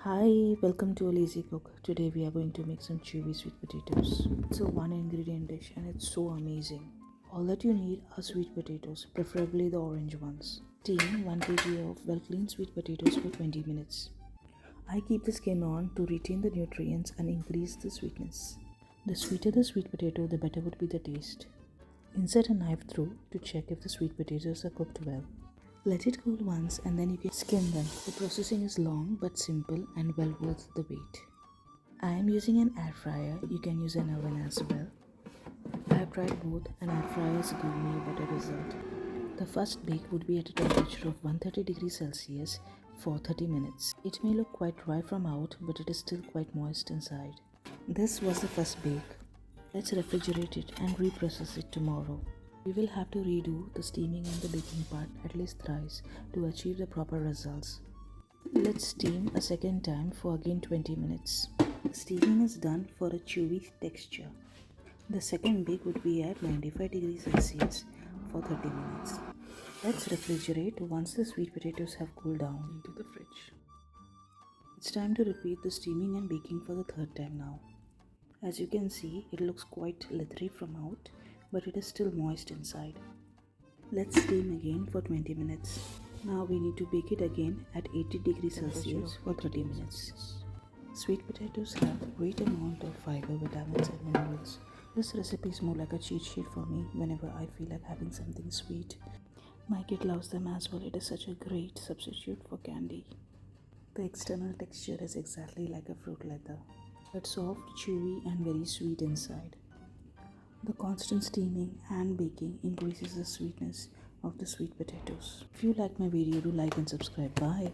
Hi, welcome to a lazy cook. Today we are going to make some chewy sweet potatoes. It's a one ingredient dish and it's so amazing. All that you need are sweet potatoes, preferably the orange ones. Steam 1 kg of well cleaned sweet potatoes for 20 minutes. I keep the skin on to retain the nutrients and increase the sweetness. The sweeter the sweet potato, the better would be the taste. Insert a knife through to check if the sweet potatoes are cooked well. Let it cool once and then you can skin them. The processing is long but simple and well worth the wait. I am using an air fryer. You can use an oven as well. I have tried both and air fryers give me a better result. The first bake would be at a temperature of 130 degrees Celsius for 30 minutes. It may look quite dry from out, but it is still quite moist inside. This was the first bake. Let's refrigerate it and reprocess it tomorrow. We will have to redo the steaming and the baking part at least thrice to achieve the proper results. Let's steam a second time for again 20 minutes. Steaming is done for a chewy texture. The second bake would be at 95 degrees Celsius for 30 minutes. Let's refrigerate once the sweet potatoes have cooled down into the fridge. It's time to repeat the steaming and baking for the third time now. As you can see, it looks quite leathery from out, but it is still moist inside. Let's steam again for 20 minutes. Now we need to bake it again at 80 degrees Celsius for 30 minutes. Sweet potatoes have a great amount of fiber, vitamins and minerals. This recipe is more like a cheat sheet for me whenever I feel like having something sweet. My kid loves them as well. It is such a great substitute for candy. The external texture is exactly like a fruit leather, but soft, chewy and very sweet inside. The constant steaming and baking increases the sweetness of the sweet potatoes. If you like my video, do like and subscribe. Bye.